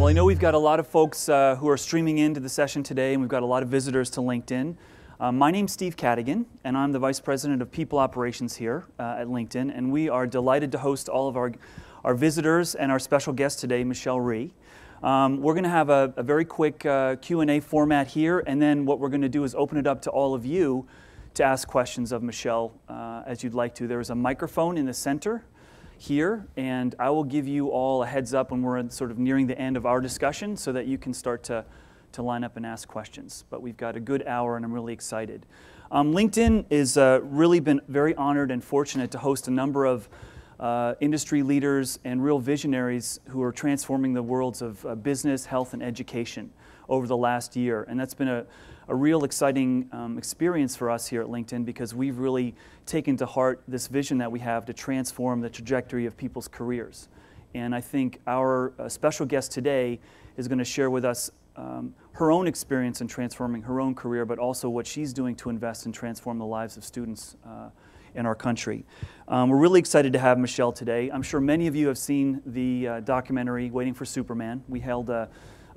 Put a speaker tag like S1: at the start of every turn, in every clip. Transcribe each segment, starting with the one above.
S1: Well, I know we've got a lot of folks who are streaming into the session today, and we've got a lot of visitors to LinkedIn. My name's Steve Cadigan, and I'm the Vice President of People Operations here at LinkedIn, and we are delighted to host all of our visitors and our special guest today, Michelle-rhee. We're going to have a very quick Q&A format here, and then what we're going to do is open it up to all of you to ask questions of Michelle as you'd like to. There's a microphone in the center here, and I will give you all a heads up when we're sort of nearing the end of our discussion so that you can start to line up and ask questions. But we've got a good hour, and I'm really excited. LinkedIn is really been very honored and fortunate to host a number of industry leaders and real visionaries who are transforming the worlds of business, health, and education over the last year. And that's been a real exciting experience for us here at LinkedIn, because we've really taken to heart this vision that we have to transform the trajectory of people's careers. And I think our special guest today is going to share with us her own experience in transforming her own career, but also what she's doing to invest and transform the lives of students in our country. We're really excited to have Michelle today. I'm sure many of you have seen the documentary Waiting for Superman. We held a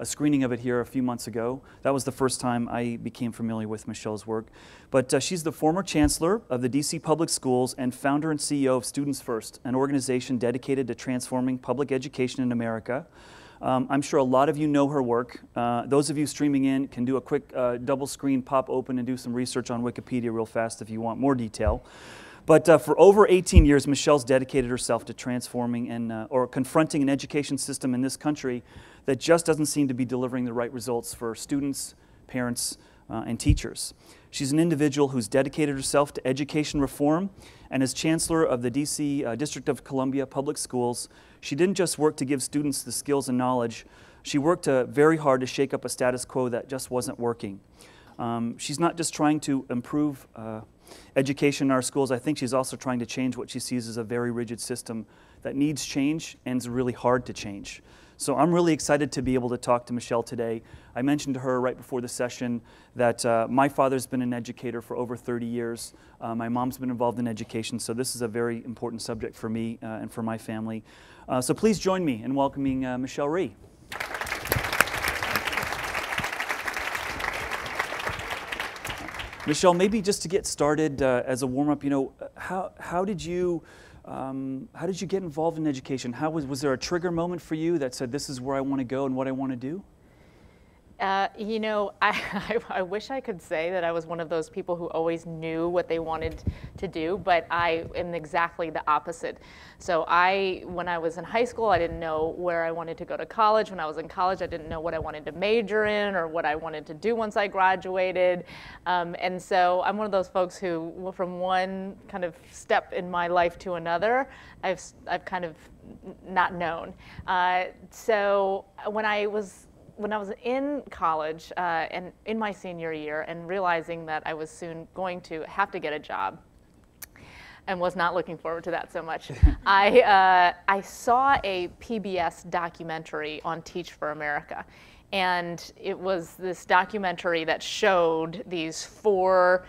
S1: screening of it here a few months ago. That was the first time I became familiar with Michelle's work. But she's the former chancellor of the DC Public Schools and founder and CEO of Students First, an organization dedicated to transforming public education in America. I'm sure a lot of you know her work. Those of you streaming in can do a quick double screen pop open and do some research on Wikipedia real fast if you want more detail. But for over 18 years, Michelle's dedicated herself to transforming or confronting an education system in this country that just doesn't seem to be delivering the right results for students, parents, and teachers. She's an individual who's dedicated herself to education reform, and as chancellor of the DC District of Columbia Public Schools, she didn't just work to give students the skills and knowledge, she worked very hard to shake up a status quo that just wasn't working. She's not just trying to improve education in our schools. I think she's also trying to change what she sees as a very rigid system that needs change and is really hard to change. So I'm really excited to be able to talk to Michelle today. I mentioned to her right before the session that my father's been an educator for over 30 years. My mom's been involved in education, so this is a very important subject for me and for my family. So please join me in welcoming Michelle-rhee. Michelle, maybe just to get started as a warm-up, you know, how did you get involved in education? Was there a trigger moment for you that said, this is where I want to go and what I want to do?
S2: You know, I wish I could say that I was one of those people who always knew what they wanted to do, but I am exactly the opposite. So when I was in high school, I didn't know where I wanted to go to college. When I was in college, I didn't know what I wanted to major in or what I wanted to do once I graduated. And so I'm one of those folks who, from one kind of step in my life to another, I've kind of not known. So when I was in college and in my senior year and realizing that I was soon going to have to get a job and was not looking forward to that so much, I saw a PBS documentary on Teach for America. And it was this documentary that showed these 4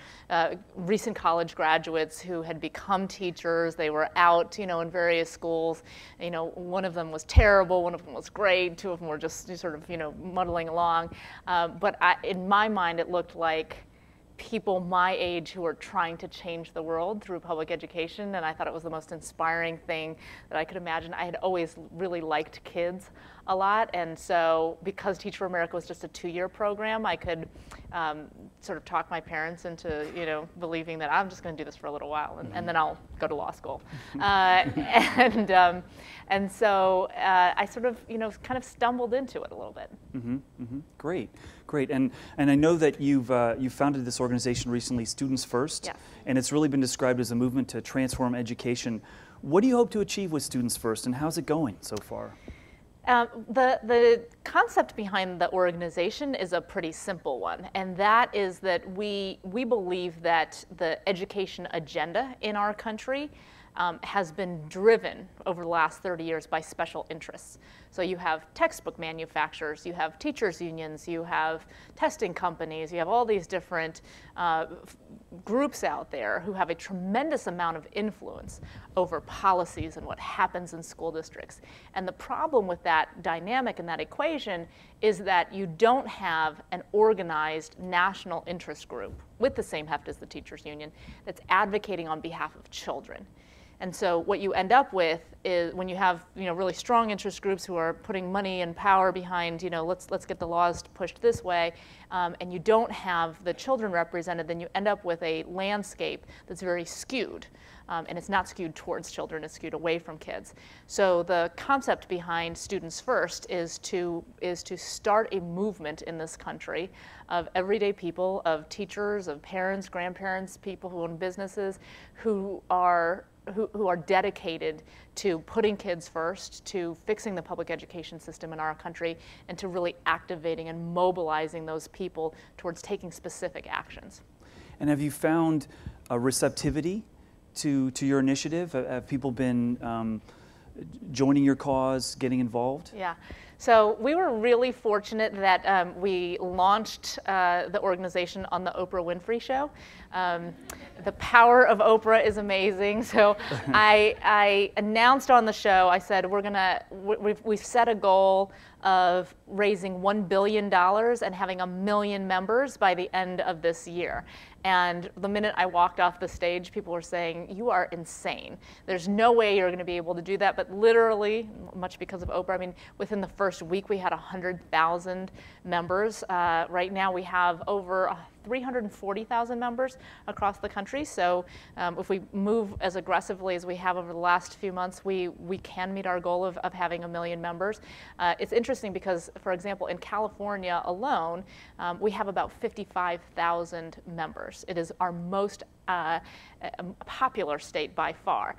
S2: recent college graduates who had become teachers. They were out, you know, in various schools. You know, one of them was terrible, one of them was great, 2 of them were just sort of, you know, muddling along. But in my mind, it looked like people my age who were trying to change the world through public education, and I thought it was the most inspiring thing that I could imagine. I had always really liked kids a lot, and so because Teach for America was just a 2-year program, I could sort of talk my parents into, you know, believing that I'm just going to do this for a little while, and then I'll go to law school. And so I sort of, you know, kind of stumbled into it a little bit.
S1: Great, great. And I know that you've founded this organization recently, Students First,
S2: Yes.
S1: And it's really been described as a movement to transform education. What do you hope to achieve with Students First, and how's it going so far?
S2: The concept behind the organization is a pretty simple one, and that is that we believe that the education agenda in our country has been driven over the last 30 years by special interests. So you have textbook manufacturers, you have teachers unions, you have testing companies, you have all these different groups out there who have a tremendous amount of influence over policies and what happens in school districts. And the problem with that dynamic and that equation is that you don't have an organized national interest group with the same heft as the teachers union that's advocating on behalf of children. And so what you end up with is when you have really strong interest groups who are putting money and power behind let's get the laws pushed this way, and you don't have the children represented, then you end up with a landscape that's very skewed. And it's not skewed towards children, it's skewed away from kids. So the concept behind Students First is to start a movement in this country of everyday people, of teachers, of parents, grandparents, people who own businesses, who are dedicated to putting kids first, to fixing the public education system in our country, and to really activating and mobilizing those people towards taking specific actions.
S1: And have you found a receptivity to your initiative? Have people been joining your cause, getting involved?
S2: Yeah. So we were really fortunate that we launched the organization on the Oprah Winfrey Show. The power of Oprah is amazing. So I announced on the show, I said, we've set a goal of raising $1 billion and having 1 million members by the end of this year. And the minute I walked off the stage, people were saying, you are insane. There's no way you're going to be able to do that. But literally, much because of Oprah, I mean, within the first week, we had 100,000 members. Right now, we have over 340,000 members across the country. So if we move as aggressively as we have over the last few months, we can meet our goal of having 1 million members. It's interesting because, for example, in California alone, we have about 55,000 members. It is our most popular state by far.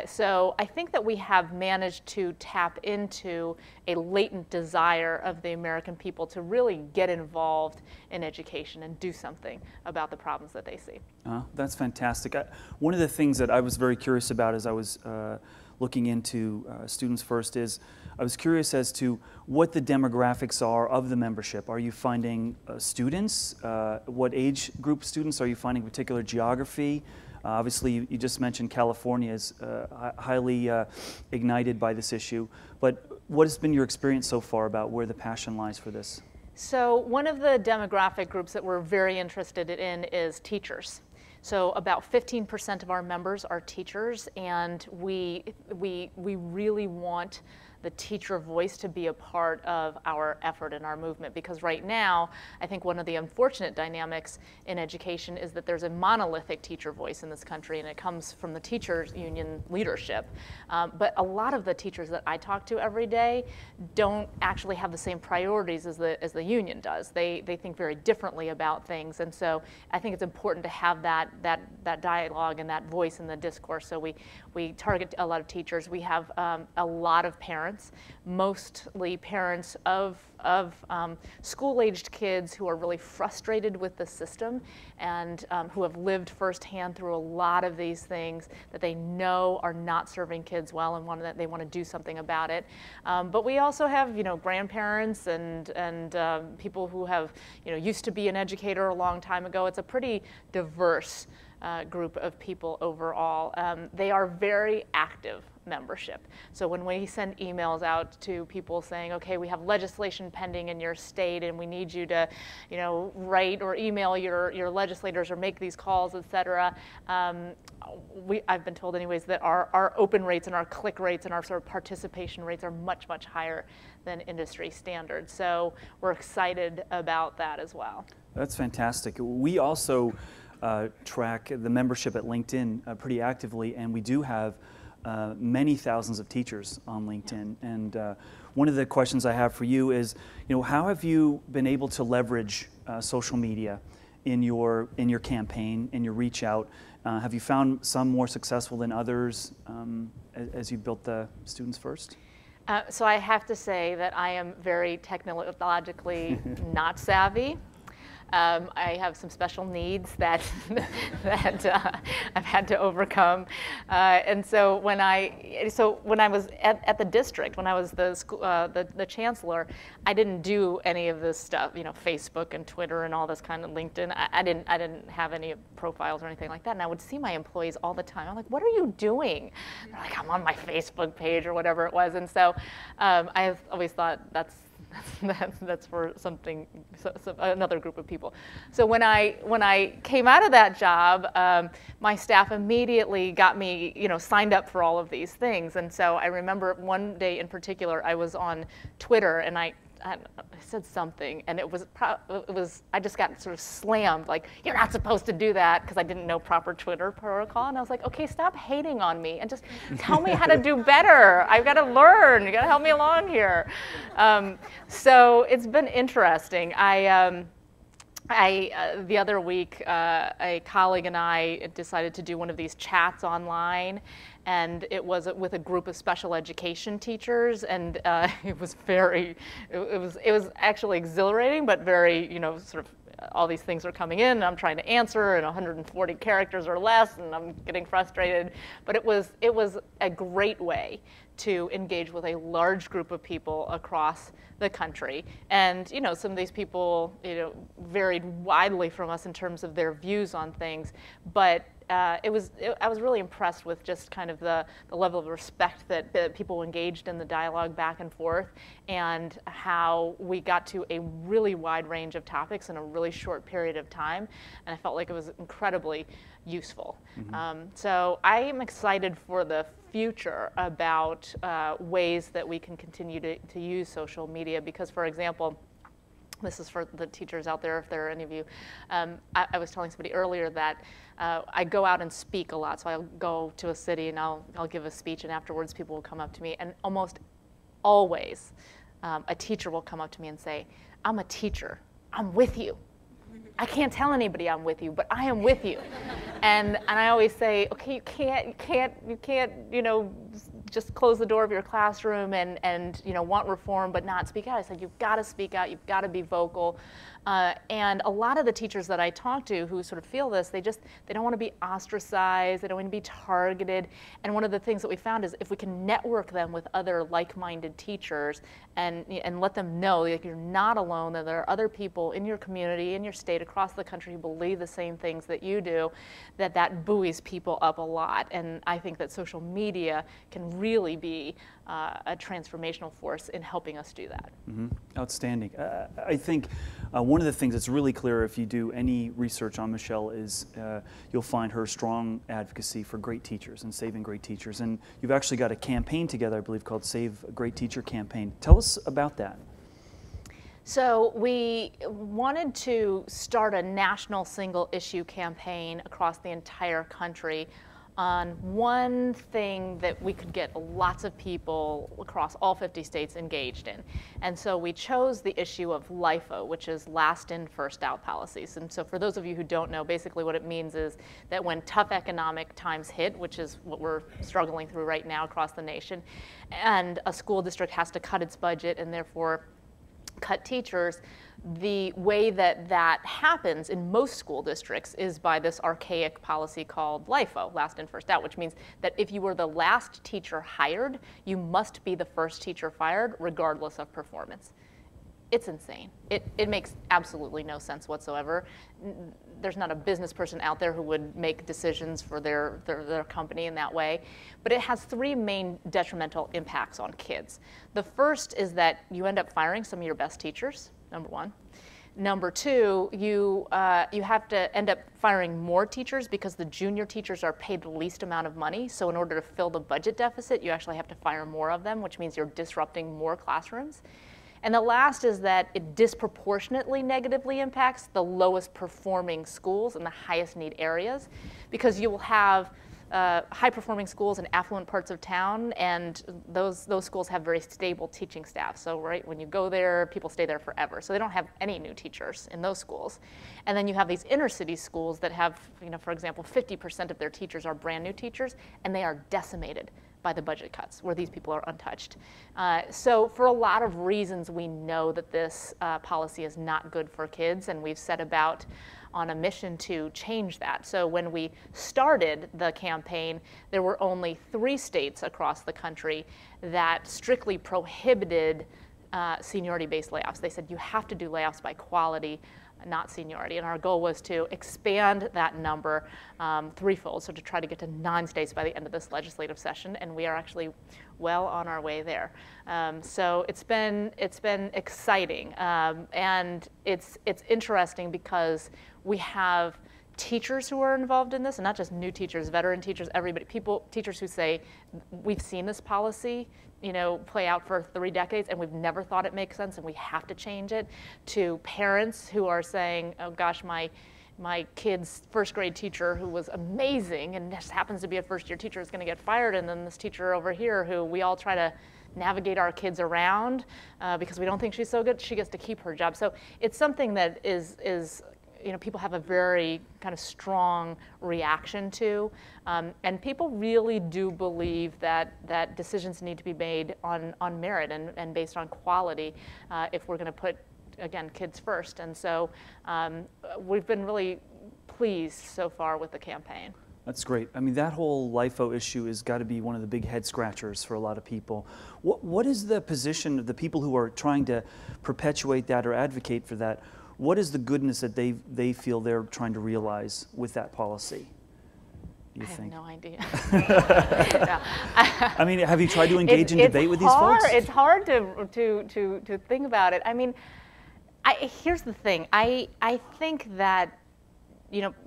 S2: So I think that we have managed to tap into a latent desire of the American people to really get involved in education and do something about the problems that they see.
S1: That's fantastic. One of the things that I was very curious about as I was looking into Students First is I was curious as to what the demographics are of the membership. Are you finding students? What age group students? Are you finding particular geography? Obviously, you just mentioned California is highly ignited by this issue. But what has been your experience so far about where the passion lies for this?
S2: So one of the demographic groups that we're very interested in is teachers. So about 15% of our members are teachers, and we really want the teacher voice to be a part of our effort and our movement, because right now, I think one of the unfortunate dynamics in education is that there's a monolithic teacher voice in this country, and it comes from the teachers union leadership. But a lot of the teachers that I talk to every day don't actually have the same priorities as the union does. They think very differently about things, and so I think it's important to have that dialogue and that voice in the discourse. So we target a lot of teachers. We have a lot of parents, mostly parents of school-aged kids who are really frustrated with the system and who have lived firsthand through a lot of these things that they know are not serving kids well and they want to do something about it. But we also have grandparents and people who have used to be an educator a long time ago. It's a pretty diverse group of people overall. They are very active membership. So when we send emails out to people saying, okay, we have legislation pending in your state and we need you to, write or email your legislators or make these calls, et cetera, I've been told anyways that our open rates and our click rates and our sort of participation rates are much, much higher than industry standards. So we're excited about that as well. That's
S1: fantastic. We also track the membership at LinkedIn pretty actively, and we do have many thousands of teachers on LinkedIn. Yeah. And one of the questions I have for you is, how have you been able to leverage social media in your campaign, in your reach out? Have you found some more successful than others as you built the Students First?
S2: So I have to say that I am very technologically not savvy. I have some special needs that I've had to overcome, and so when I was at the district, when I was the chancellor, I didn't do any of this stuff, Facebook and Twitter and all this kind of LinkedIn. I didn't have any profiles or anything like that. And I would see my employees all the time. I'm like, what are you doing? They're like, I'm on my Facebook page or whatever it was. And so I've always thought that's for something, another group of people. So when I came out of that job, my staff immediately got me, signed up for all of these things. And so I remember one day in particular, I was on Twitter and I said something, and I just got sort of slammed, like, you're not supposed to do that, because I didn't know proper Twitter protocol. And I was like, okay, stop hating on me and just tell me how to do better. I've got to learn. You got to help me along here. So it's been interesting. The other week, a colleague and I decided to do one of these chats online, and it was with a group of special education teachers, and it was actually exhilarating, but very, sort of all these things are coming in, and I'm trying to answer, and 140 characters or less, and I'm getting frustrated. But it was a great way to engage with a large group of people across the country. And some of these people varied widely from us in terms of their views on things, but I was really impressed with just kind of the level of respect that people engaged in the dialogue back and forth, and how we got to a really wide range of topics in a really short period of time, and I felt like it was incredibly useful. Mm-hmm. So I am excited for the future about ways that we can continue to use social media, because, for example, this is for the teachers out there, if there are any of you. I was telling somebody earlier that I go out and speak a lot. So I'll go to a city and I'll give a speech, and afterwards people will come up to me, and almost always a teacher will come up to me and say, I'm a teacher, I'm with you. I can't tell anybody I'm with you, but I am with you. And I always say, okay, you can't, just close the door of your classroom and want reform but not speak out. I said, you've got to speak out, you've got to be vocal. And a lot of the teachers that I talk to who sort of feel this, they don't want to be ostracized, they don't want to be targeted. And one of the things that we found is if we can network them with other like-minded teachers and let them know that you're not alone, that there are other people in your community, in your state, across the country who believe the same things that you do, that buoys people up a lot. And I think that social media can really be a transformational force in helping us do that.
S1: Mm-hmm. Outstanding. I think one of the things that's really clear if you do any research on Michelle is you'll find her strong advocacy for great teachers and saving great teachers. And you've actually got a campaign together, I believe, called Save a Great Teacher Campaign. Tell us about that.
S2: So we wanted to start a national single issue campaign across the entire country on one thing that we could get lots of people across all 50 states engaged in. And so we chose the issue of LIFO, which is last in, first out policies. And so for those of you who don't know, basically what it means is that when tough economic times hit, which is what we're struggling through right now across the nation, and a school district has to cut its budget and therefore cut teachers, the way that happens in most school districts is by this archaic policy called LIFO, last in, first out, which means that if you were the last teacher hired, you must be the first teacher fired, regardless of performance. It's insane. It makes absolutely no sense whatsoever. There's not a business person out there who would make decisions for their company in that way. But it has three main detrimental impacts on kids. The first is that you end up firing some of your best teachers, number one. Number two, you have to end up firing more teachers because the junior teachers are paid the least amount of money. So in order to fill the budget deficit, you actually have to fire more of them, which means you're disrupting more classrooms. And the last is that it disproportionately negatively impacts the lowest performing schools in the highest need areas, because you will have high performing schools in affluent parts of town, and those schools have very stable teaching staff. So right when you go there, people stay there forever. So they don't have any new teachers in those schools. And then you have these inner city schools that have, for example, 50% of their teachers are brand new teachers, and they are decimated by the budget cuts, where these people are untouched. So for a lot of reasons, we know that this policy is not good for kids, and we've set about on a mission to change that. So when we started the campaign, there were only 3 states across the country that strictly prohibited seniority-based layoffs. They said you have to do layoffs by quality, not seniority. And our goal was to expand that number threefold, so to try to get to 9 states by the end of this legislative session, and we are actually well on our way there. So it's been exciting, and it's interesting because we have teachers who are involved in this, and not just new teachers, veteran teachers, everybody, teachers who say, we've seen this policy, play out for 3 decades, and we've never thought it makes sense, and we have to change it, to parents who are saying, oh gosh, my kid's first grade teacher who was amazing and just happens to be a first-year teacher is going to get fired, and then this teacher over here who we all try to navigate our kids around because we don't think she's so good, she gets to keep her job. So it's something that is people have a very kind of strong reaction to, and people really do believe that decisions need to be made on merit and based on quality if we're going to put, again, kids first. And so we've been really pleased so far with the campaign.
S1: That's great. I mean, that whole LIFO issue has got to be one of the big head scratchers for a lot of people. What is the position of the people who are trying to perpetuate that or advocate for that? What is the goodness that they feel they're trying to realize with that policy? You think?
S2: I have no idea.
S1: I mean, have you tried to engage in debate with these folks?
S2: It's hard to think about it. I mean, here's the thing. I think that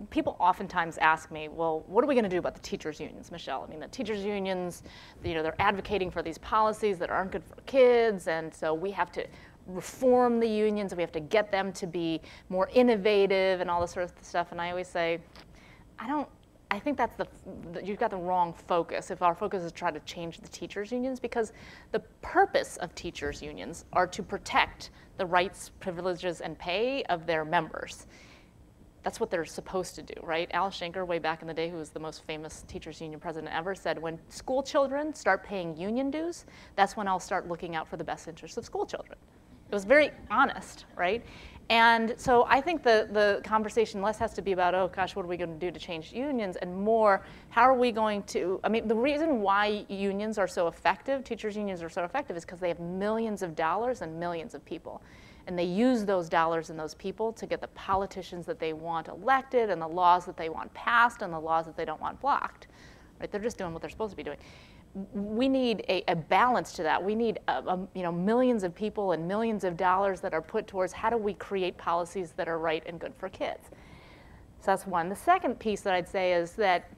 S2: people oftentimes ask me, well, what are we going to do about the teachers' unions, Michelle? I mean, the teachers' unions, they're advocating for these policies that aren't good for kids, and so we have to reform the unions, and we have to get them to be more innovative and all this sort of stuff. And I always say, I think you've got the wrong focus if our focus is to try to change the teachers' unions, because the purpose of teachers' unions are to protect the rights, privileges, and pay of their members. That's what they're supposed to do, right? Al Schenker, way back in the day, who was the most famous teachers union president ever, said when school children start paying union dues, that's when I'll start looking out for the best interests of school children. It was very honest, right? And so I think the conversation less has to be about, oh gosh, what are we going to do to change unions, and more, how are we going to, I mean, the reason why unions are so effective, teachers unions are so effective, is because they have millions of dollars and millions of people. And they use those dollars and those people to get the politicians that they want elected, and the laws that they want passed, and the laws that they don't want blocked. Right? They're just doing what they're supposed to be doing. We need a balance to that. We need millions of people and millions of dollars that are put towards how do we create policies that are right and good for kids. So that's one. The second piece that I'd say is that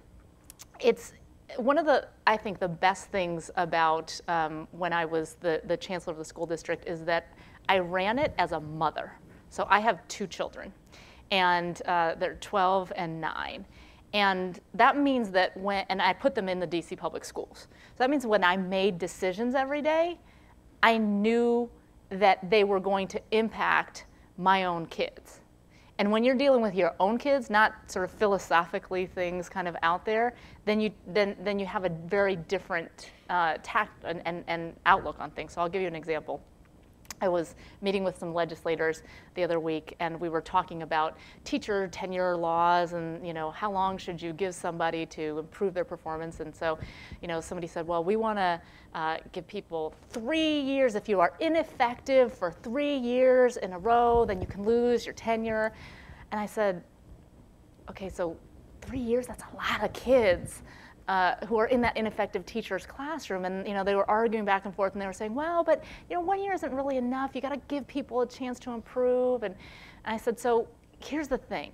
S2: it's one of the, I think, the best things about when I was the chancellor of the school district is that I ran it as a mother. So I have 2 children, and they're 12 and 9. And that means that and I put them in the DC public schools. So that means when I made decisions every day, I knew that they were going to impact my own kids. And when you're dealing with your own kids, not sort of philosophically things kind of out there, then you have a very different tact and outlook on things. So I'll give you an example. I was meeting with some legislators the other week, and we were talking about teacher tenure laws and, how long should you give somebody to improve their performance. And so, somebody said, well, we want to give people 3 years. If you are ineffective for 3 years in a row, then you can lose your tenure. And I said, okay, so 3 years, that's a lot of kids who are in that ineffective teacher's classroom. And they were arguing back and forth, and they were saying, well, but 1 year isn't really enough. You got to give people a chance to improve. And I said, so here's the thing.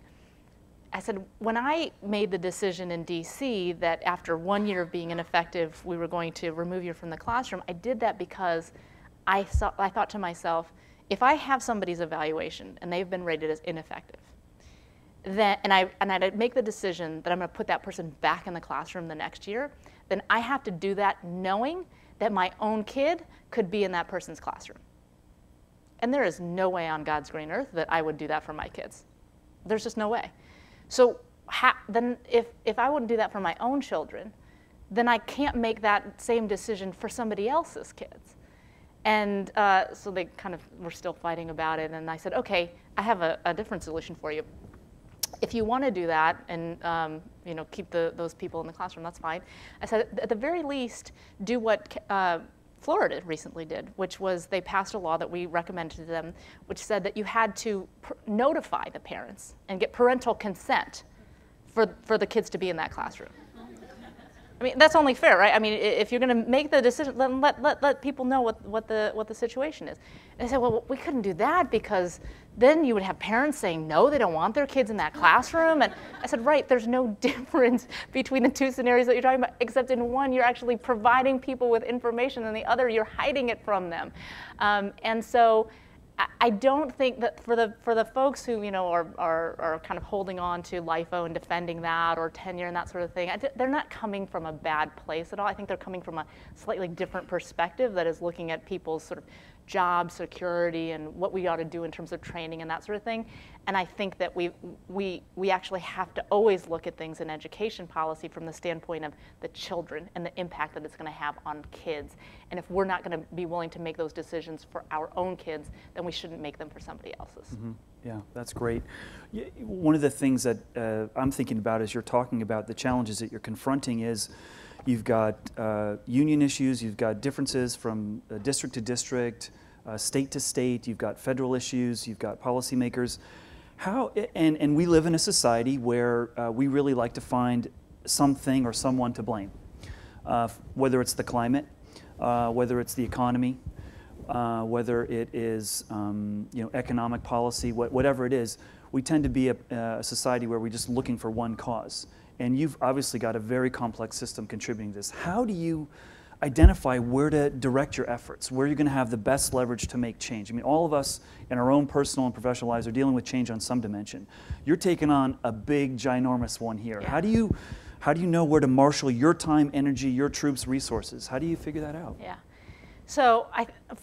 S2: I said, when I made the decision in DC that after 1 year of being ineffective, we were going to remove you from the classroom, I did that because I thought to myself, if I have somebody's evaluation and they've been rated as ineffective, and I'd make the decision that I'm going to put that person back in the classroom the next year, then I have to do that knowing that my own kid could be in that person's classroom. And there is no way on God's green earth that I would do that for my kids. There's just no way. So then if I wouldn't do that for my own children, then I can't make that same decision for somebody else's kids. And so they kind of were still fighting about it, and I said, okay, I have a different solution for you. If you want to do that and keep those people in the classroom, that's fine. I said, at the very least, do what Florida recently did, which was they passed a law that we recommended to them, which said that you had to notify the parents and get parental consent for the kids to be in that classroom. I mean, that's only fair, right? I mean, if you're going to make the decision, then let people know what the situation is. And I said, well, we couldn't do that because then you would have parents saying, no, they don't want their kids in that classroom. And I said, right, there's no difference between the two scenarios that you're talking about, except in one, you're actually providing people with information, and the other, you're hiding it from them. And so I don't think that for the folks who are kind of holding on to LIFO and defending that, or tenure and that sort of thing, they're not coming from a bad place at all. I think they're coming from a slightly different perspective that is looking at people's sort of job security and what we ought to do in terms of training and that sort of thing. And I think that we actually have to always look at things in education policy from the standpoint of the children and the impact that it's going to have on kids. And if we're not going to be willing to make those decisions for our own kids, then we shouldn't make them for somebody else's.
S1: Mm-hmm. Yeah, that's great. One of the things that I'm thinking about as you're talking about the challenges that you're confronting is you've got union issues, you've got differences from district to district, state to state, you've got federal issues, you've got policymakers. And we live in a society where we really like to find something or someone to blame, whether it's the climate, whether it's the economy, whether it is economic policy, whatever it is. We tend to be a society where we're just looking for one cause. And you've obviously got a very complex system contributing to this. How do you identify where to direct your efforts, where you're going to have the best leverage to make change? I mean, all of us in our own personal and professional lives are dealing with change on some dimension. You're taking on a big, ginormous one here.
S2: Yeah.
S1: How do you know where to marshal your time, energy, your troops, resources? How do you figure that out?
S2: Yeah. So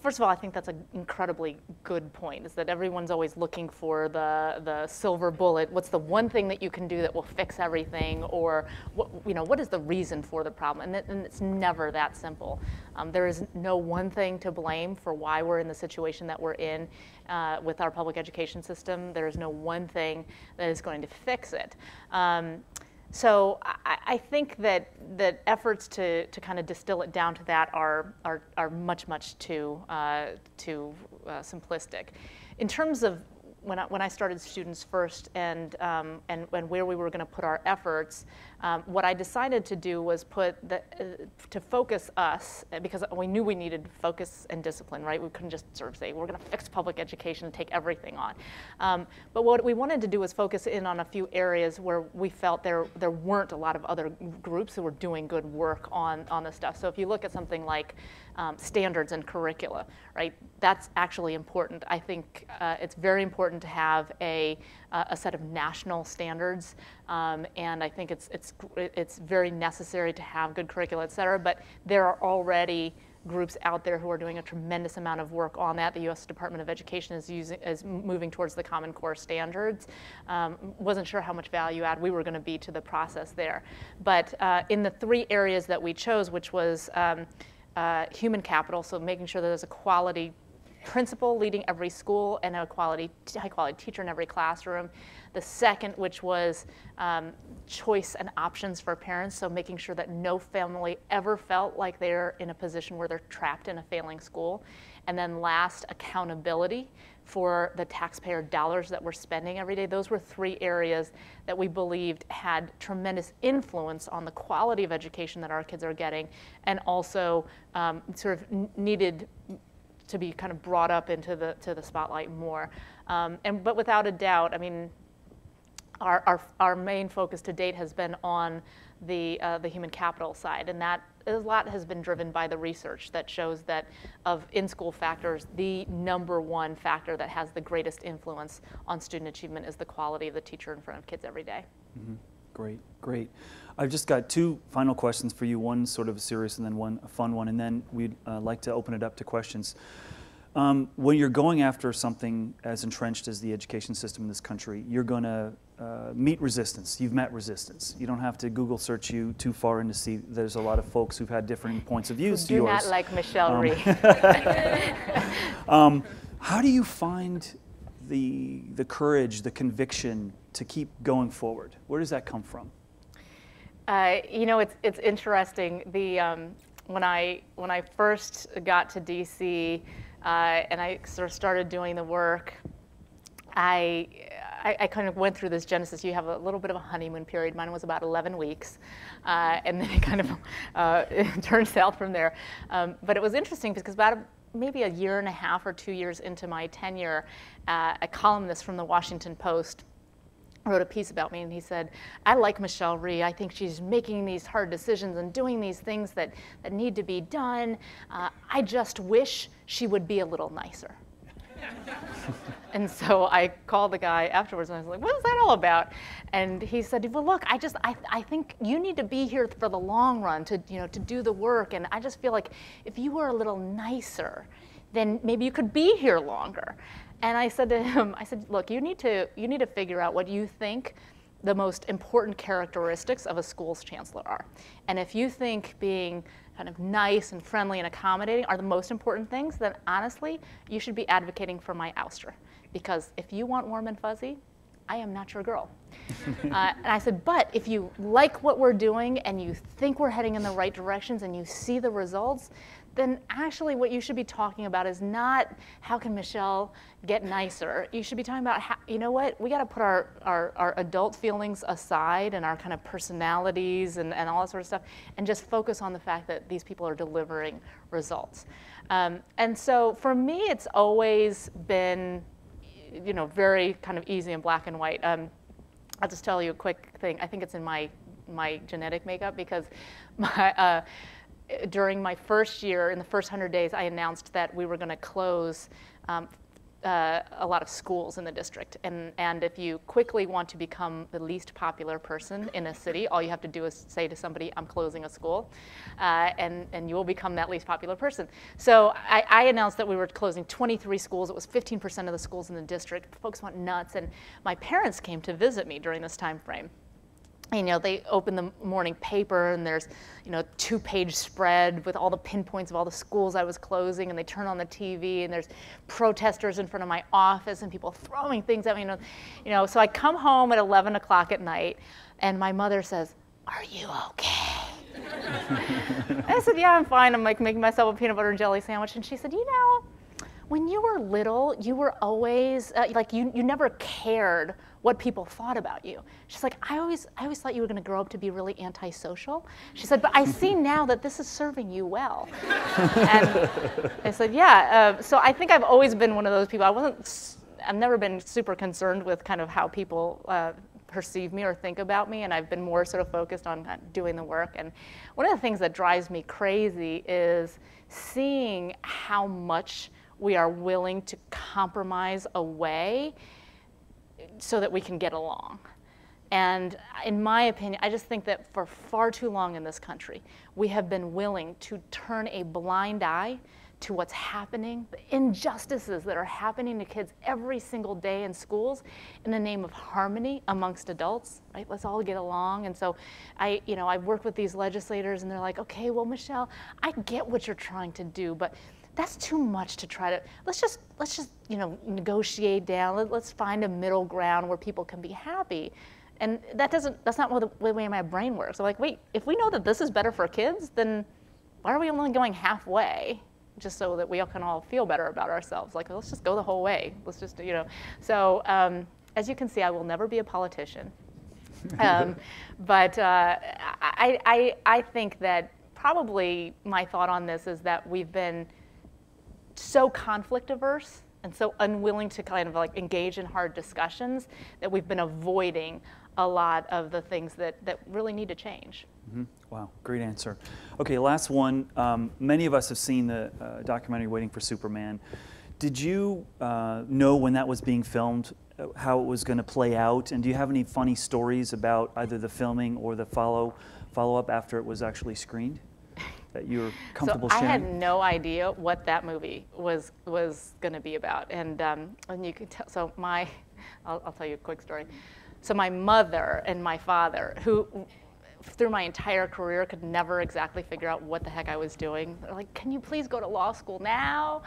S2: first of all, I think that's an incredibly good point, is that everyone's always looking for the silver bullet. What's the one thing that you can do that will fix everything, or what is the reason for the problem? And it's never that simple. There is no one thing to blame for why we're in the situation that we're in with our public education system. There is no one thing that is going to fix it. So I think that efforts to kind of distill it down to that are much too simplistic. In terms of when I started Students First and where we were going to put our efforts, what I decided to do was to focus us, because we knew we needed focus and discipline, right? We couldn't just sort of say, we're going to fix public education and take everything on. But what we wanted to do was focus in on a few areas where we felt there weren't a lot of other groups who were doing good work on this stuff. So if you look at something like standards and curricula, right? That's actually important. I think it's very important to have a set of national standards, and I think it's very necessary to have good curricula, et cetera. But there are already groups out there who are doing a tremendous amount of work on that. The U.S. Department of Education is moving towards the Common Core standards. Wasn't sure how much value add we were going to be to the process there, but in the three areas that we chose, which was human capital, so making sure that there's a quality principal leading every school and a high quality teacher in every classroom. The second, which was choice and options for parents, so making sure that no family ever felt like they're in a position where they're trapped in a failing school. And then last, accountability for the taxpayer dollars that we're spending every day. Those were three areas that we believed had tremendous influence on the quality of education that our kids are getting, and also sort of needed to be kind of brought up into the spotlight more. But without a doubt, I mean, our main focus to date has been on the human capital side, and that a lot has been driven by the research that shows that of in-school factors, the number one factor that has the greatest influence on student achievement is the quality of the teacher in front of kids every day.
S1: Mm-hmm. Great, great. I've just got two final questions for you, one sort of serious and then one a fun one, and then we'd like to open it up to questions. When you're going after something as entrenched as the education system in this country, you're going to meet resistance. You've met resistance. You don't have to Google search you too far in to see there's a lot of folks who've had different points of views to yours.
S2: Do not like Michelle-rhee.
S1: How do you find the courage, the conviction to keep going forward? Where does that come from?
S2: You know, it's interesting. When I first got to DC and I sort of started doing the work, I kind of went through this genesis. You have a little bit of a honeymoon period. Mine was about 11 weeks, and then it kind of it turned south from there. But it was interesting because maybe a year and a half or 2 years into my tenure, a columnist from the Washington Post wrote a piece about me, and he said, I like Michelle-rhee. I think she's making these hard decisions and doing these things that need to be done. I just wish she would be a little nicer. And so I called the guy afterwards and I was like, what is that all about? And he said, well, look, I think you need to be here for the long run to do the work. And I just feel like if you were a little nicer, then maybe you could be here longer. And I said to him, I said, look, you need to figure out what you think the most important characteristics of a school's chancellor are. And if you think being kind of nice and friendly and accommodating are the most important things, then honestly, you should be advocating for my ouster. Because if you want warm and fuzzy, I am not your girl. And I said, but if you like what we're doing and you think we're heading in the right directions and you see the results, then actually what you should be talking about is not how can Michelle get nicer. You should be talking about how, you know what, we got to put our adult feelings aside and our kind of personalities and all that sort of stuff and just focus on the fact that these people are delivering results. And so for me, it's always been, you know, very kind of easy and black and white. I'll just tell you a quick thing. I think it's in my genetic makeup because during my first year, in the first 100 days, I announced that we were going to close a lot of schools in the district. And if you quickly want to become the least popular person in a city, all you have to do is say to somebody, I'm closing a school, and you will become that least popular person. So I announced that we were closing 23 schools. It was 15% of the schools in the district. Folks went nuts, and my parents came to visit me during this time frame. You know, they open the morning paper and there's, you know, a 2-page spread with all the pinpoints of all the schools I was closing, and they turn on the TV and there's protesters in front of my office and people throwing things at me. You know, so I come home at 11 o'clock at night and my mother says, are you okay? I said, yeah, I'm fine. I'm like making myself a peanut butter and jelly sandwich. And she said, you know, when you were little, you were always, like you never cared what people thought about you. She's like, I always thought you were gonna grow up to be really antisocial. She said, but I see now that this is serving you well. And I said, yeah, so I think I've always been one of those people. I've never been super concerned with kind of how people perceive me or think about me, and I've been more sort of focused on doing the work. And one of the things that drives me crazy is seeing how much we are willing to compromise away so that we can get along. And in my opinion, I just think that for far too long in this country, we have been willing to turn a blind eye to what's happening, the injustices that are happening to kids every single day in schools in the name of harmony amongst adults, right? Let's all get along. And so I work with these legislators and they're like, okay, well, Michelle, I get what you're trying to do, but that's too much to try to, let's just negotiate down. Let's find a middle ground where people can be happy. And that's not the way my brain works. I'm like, wait, if we know that this is better for kids, then why are we only going halfway? Just so that we all can all feel better about ourselves. Like, let's just go the whole way. Let's just, So as you can see, I will never be a politician. But I think that probably my thought on this is that we've been so conflict averse and so unwilling to kind of like engage in hard discussions that we've been avoiding a lot of the things that really need to change.
S1: Mm-hmm. Wow, great answer. Okay, last one. Many of us have seen the documentary Waiting for Superman. Did you know when that was being filmed, how it was going to play out? And do you have any funny stories about either the filming or the follow-up after it was actually screened? that you're comfortable
S2: so
S1: sharing?
S2: I had no idea what that movie was going to be about, and you can tell. So I'll tell you a quick story. So my mother and my father, who through my entire career could never exactly figure out what the heck I was doing. They're like, can you please go to law school now,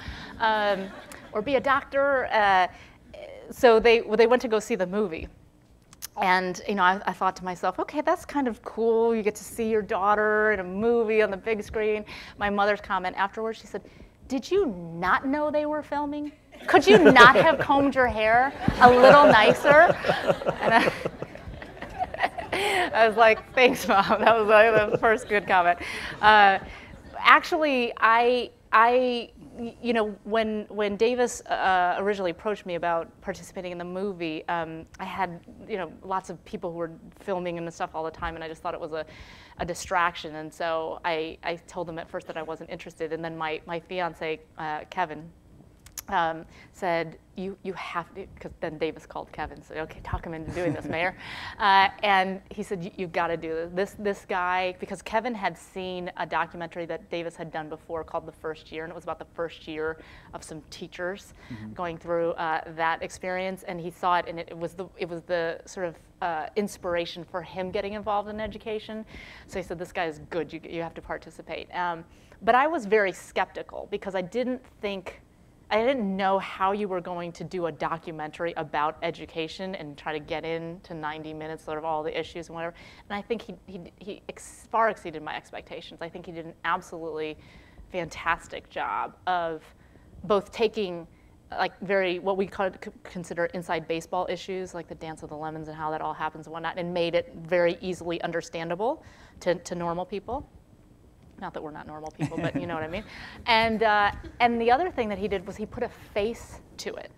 S2: or be a doctor? So they went to go see the movie. And I thought to myself, okay, that's kind of cool. You get to see your daughter in a movie on the big screen. My mother's comment afterwards, she said, did you not know they were filming? Could you not have combed your hair a little nicer? And I was like, thanks, Mom. That was the first good comment. Actually, when Davis originally approached me about participating in the movie, I had lots of people who were filming and stuff all the time, and I just thought it was a distraction. And so I told them at first that I wasn't interested, and then my fiance Kevin said, you have to, because then Davis called Kevin, said, okay, talk him into doing this, Mayor. And he said, you've got to do this. This guy, because Kevin had seen a documentary that Davis had done before called The First Year, and it was about the first year of some teachers going through that experience, and he saw it, and it was the sort of inspiration for him getting involved in education. So he said, this guy is good, you have to participate. But I was very skeptical because I didn't know how you were going to do a documentary about education and try to get into 90 minutes, sort of all the issues and whatever. And I think he far exceeded my expectations. I think he did an absolutely fantastic job of both taking what we consider inside baseball issues, like the dance of the lemons and how that all happens and whatnot, and made it very easily understandable to normal people. Not that we're not normal people, but you know what I mean. And the other thing that he did was he put a face to it,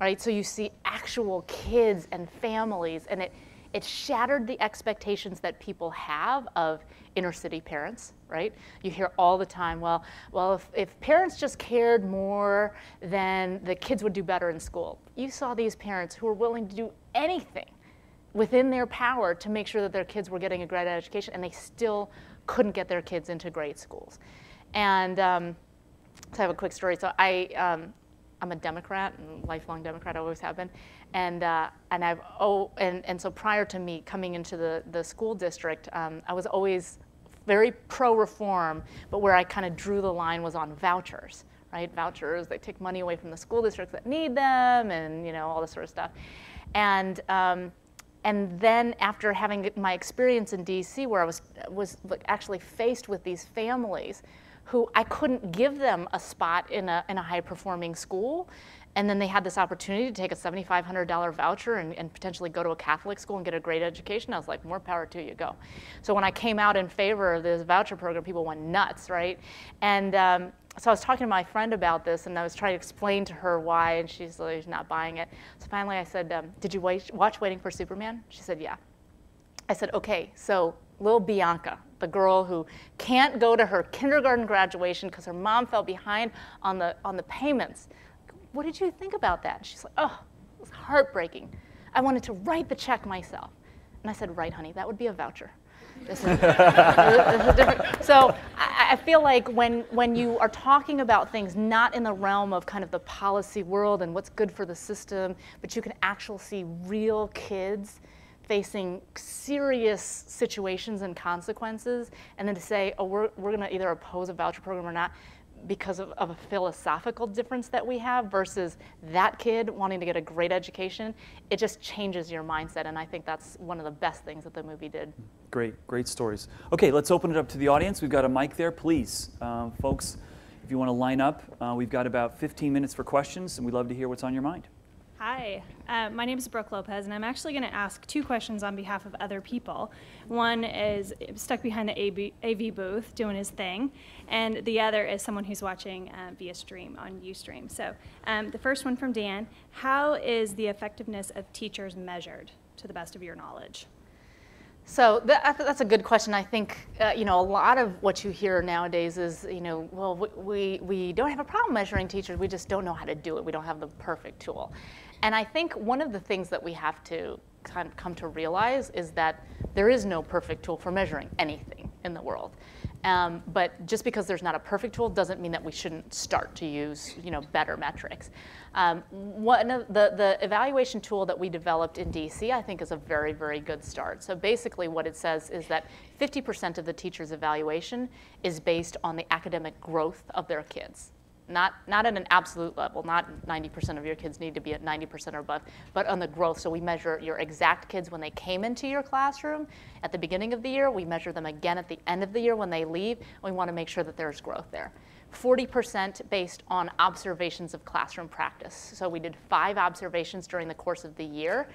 S2: right? So you see actual kids and families, and it shattered the expectations that people have of inner city parents, right? You hear all the time, well, if parents just cared more, then the kids would do better in school. You saw these parents who were willing to do anything within their power to make sure that their kids were getting a great education, and they still couldn't get their kids into great schools. And so I have a quick story. So I'm a Democrat, and lifelong Democrat, I always have been. And so prior to me coming into the school district, I was always very pro-reform, but where I kind of drew the line was on vouchers, right? Vouchers, they take money away from the school districts that need them, and all this sort of stuff. And then after having my experience in DC, where I was actually faced with these families who I couldn't give them a spot in a high-performing school, and then they had this opportunity to take a $7,500 voucher and potentially go to a Catholic school and get a great education, I was like, more power to you, go. So when I came out in favor of this voucher program, people went nuts, right? And so I was talking to my friend about this, and I was trying to explain to her why, and she's like, not buying it. So finally I said, did you watch Waiting for Superman? She said, yeah. I said, okay, so little Bianca, the girl who can't go to her kindergarten graduation because her mom fell behind on the payments. What did you think about that? And she's like, oh, it was heartbreaking. I wanted to write the check myself. And I said, right, honey, that would be a voucher. This is different. So I feel like when you are talking about things not in the realm of kind of the policy world and what's good for the system, but you can actually see real kids facing serious situations and consequences, and then to say, oh, we're going to either oppose a voucher program or not because of a philosophical difference that we have versus that kid wanting to get a great education, it just changes your mindset, and I think that's one of the best things that the movie did.
S1: Great stories. Okay, let's open it up to the audience. We've got a mic there, please. Folks, if you want to line up, we've got about 15 minutes for questions, and we'd love to hear what's on your mind.
S3: Hi, my name is Brooke Lopez, and I'm actually going to ask two questions on behalf of other people. One is stuck behind the AV booth doing his thing, and the other is someone who's watching via stream on Ustream. So the first one from Dan, how is the effectiveness of teachers measured to the best of your knowledge?
S2: So that's a good question. I think a lot of what you hear nowadays is well, we don't have a problem measuring teachers. We just don't know how to do it. We don't have the perfect tool. And I think one of the things that we have to kind of come to realize is that there is no perfect tool for measuring anything in the world. But just because there's not a perfect tool doesn't mean that we shouldn't start to use, better metrics. One of the evaluation tool that we developed in DC, I think, is a very, very good start. So basically what it says is that 50% of the teacher's evaluation is based on the academic growth of their kids. Not at an absolute level, not 90% of your kids need to be at 90% or above, but on the growth. So we measure your exact kids when they came into your classroom at the beginning of the year. We measure them again at the end of the year when they leave. We want to make sure that there's growth there. 40% based on observations of classroom practice. So we did 5 observations during the course of the year,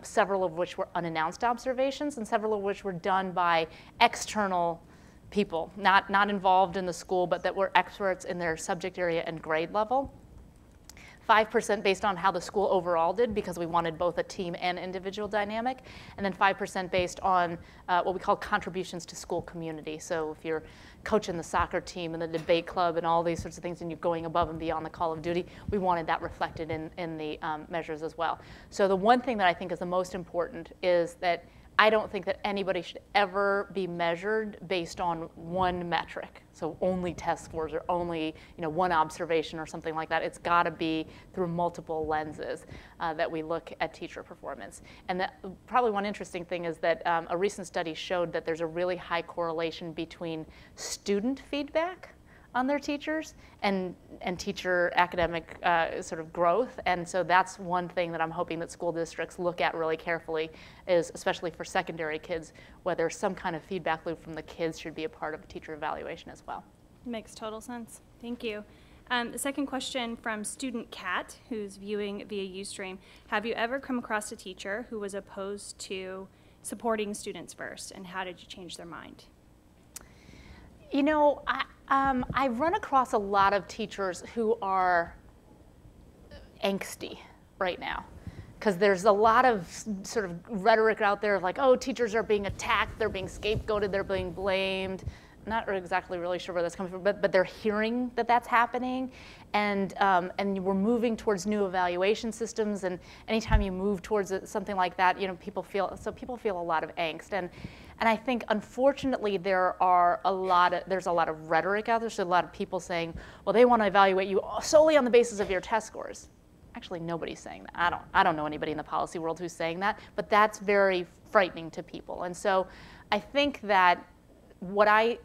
S2: several of which were unannounced observations and several of which were done by external people, not involved in the school, but that were experts in their subject area and grade level. 5% based on how the school overall did, because we wanted both a team and individual dynamic, and then 5% based on what we call contributions to school community. So if you're coaching the soccer team and the debate club and all these sorts of things, and you're going above and beyond the call of duty, we wanted that reflected in the measures as well. So the one thing that I think is the most important is that I don't think that anybody should ever be measured based on one metric. So only test scores or only one observation or something like that. It's got to be through multiple lenses that we look at teacher performance. And probably one interesting thing is that a recent study showed that there's a really high correlation between student feedback on their teachers and teacher academic sort of growth. And so that's one thing that I'm hoping that school districts look at really carefully, is especially for secondary kids, whether some kind of feedback loop from the kids should be a part of a teacher evaluation as well.
S3: Makes total sense. Thank you. The second question from student Kat, who's viewing via Ustream. Have you ever come across a teacher who was opposed to supporting students first, and how did you change their mind?
S2: I run across a lot of teachers who are angsty right now, because there's a lot of sort of rhetoric out there of like, oh, teachers are being attacked, they're being scapegoated, they're being blamed. Not exactly really sure where that's coming from, but they're hearing that that's happening, and we're moving towards new evaluation systems. And anytime you move towards something like that, people feel a lot of angst. And I think, unfortunately, there's a lot of rhetoric out there. So a lot of people saying, well, they want to evaluate you solely on the basis of your test scores. Actually, nobody's saying that. I don't know anybody in the policy world who's saying that, but that's very frightening to people. And so I think that what I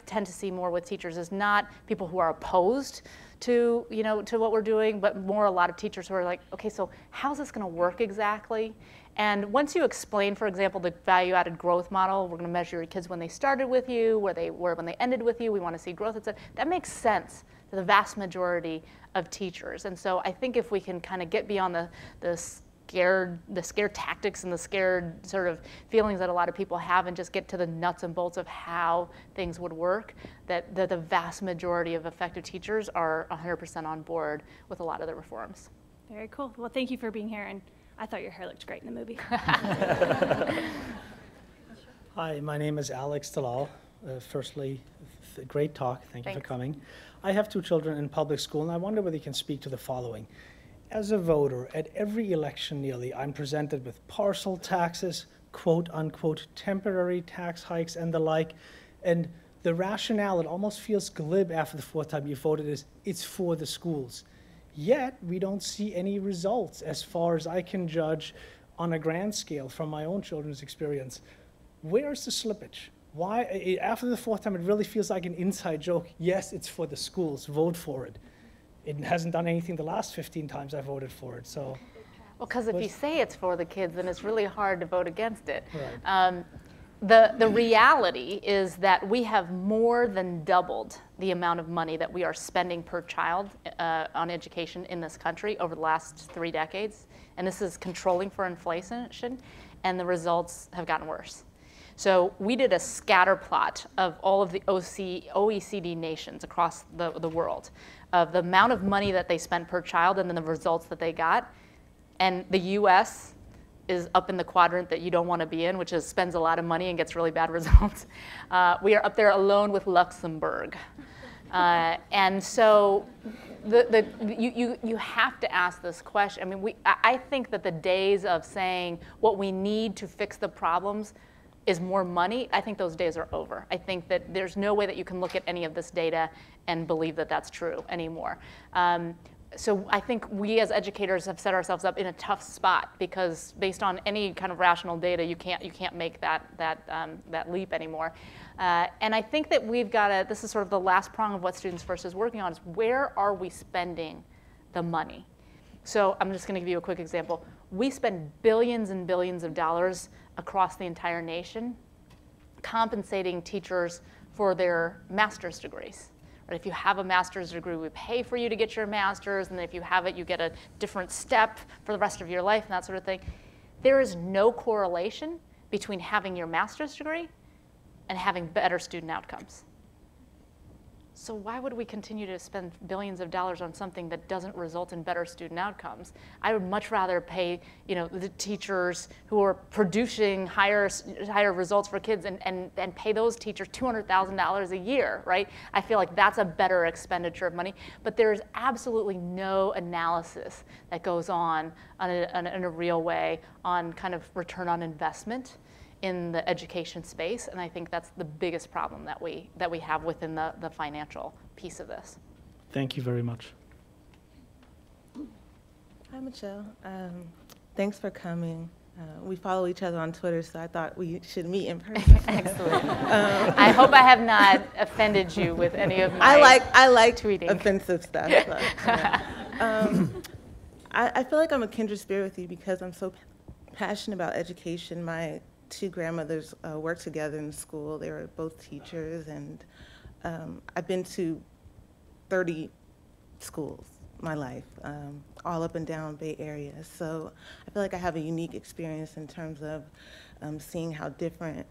S2: tend to see more with teachers is not people who are opposed to what we're doing, but more a lot of teachers who are like, okay, so how's this going to work exactly? And once you explain, for example, the value-added growth model, we're going to measure your kids when they started with you, where they were when they ended with you, we want to see growth, etc. That makes sense to the vast majority of teachers. And so I think if we can kind of get beyond the scared tactics and the scared sort of feelings that a lot of people have, and just get to the nuts and bolts of how things would work, that the vast majority of effective teachers are 100% on board with a lot of the reforms.
S3: Very cool. Well, thank you for being here, and I thought your hair looked great in the movie.
S4: Hi, my name is Alex Dalal. Firstly, great talk. Thank you for coming. I have 2 children in public school, and I wonder whether you can speak to the following. As a voter, at every election nearly, I'm presented with parcel taxes, quote unquote, temporary tax hikes and the like, and the rationale, it almost feels glib after the 4th time you voted, is it's for the schools. Yet, we don't see any results as far as I can judge on a grand scale from my own children's experience. Where's the slippage? Why, after the 4th time, it really feels like an inside joke. Yes, it's for the schools, vote for it. It hasn't done anything the last 15 times I voted for it, so.
S2: Well, because if you say it's for the kids, then it's really hard to vote against it.
S4: Right.
S2: The reality is that we have more than doubled the amount of money that we are spending per child on education in this country over the last 3 decades. And this is controlling for inflation, and the results have gotten worse. So we did a scatter plot of all of the OECD nations across the world, of the amount of money that they spent per child and then the results that they got. And the US is up in the quadrant that you don't want to be in, which is spends a lot of money and gets really bad results. We are up there alone with Luxembourg. And so you have to ask this question. I mean, I think that the days of saying what we need to fix the problems is more money, I think those days are over. I think that there's no way that you can look at any of this data and believe that that's true anymore. So I think we as educators have set ourselves up in a tough spot, because based on any kind of rational data, you can't make that leap anymore. And I think that we've got to, this is sort of the last prong of what Students First is working on, is where are we spending the money? So I'm just going to give you a quick example. We spend billions and billions of dollars across the entire nation compensating teachers for their master's degrees. Right? If you have a master's degree, we pay for you to get your master's, and then if you have it, you get a different step for the rest of your life and that sort of thing. There is no correlation between having your master's degree and having better student outcomes. So why would we continue to spend billions of dollars on something that doesn't result in better student outcomes? I would much rather pay, the teachers who are producing higher results for kids and pay those teachers $200,000 a year, right? I feel like that's a better expenditure of money. But there's absolutely no analysis that goes on in a real way on kind of return on investment in the education space, and I think that's the biggest problem that we have within the financial piece of this.
S4: Thank you very much.
S5: Hi, Michelle. Thanks for coming. We follow each other on Twitter, so I thought we should meet in person.
S2: Excellent. I hope I have not offended you with any of my
S5: I like
S2: tweeting.
S5: Offensive stuff. So, I feel like I'm a kindred spirit with you because I'm so passionate about education. My two grandmothers worked together in school. They were both teachers, and I've been to 30 schools my life, all up and down Bay Area. So I feel like I have a unique experience in terms of seeing how different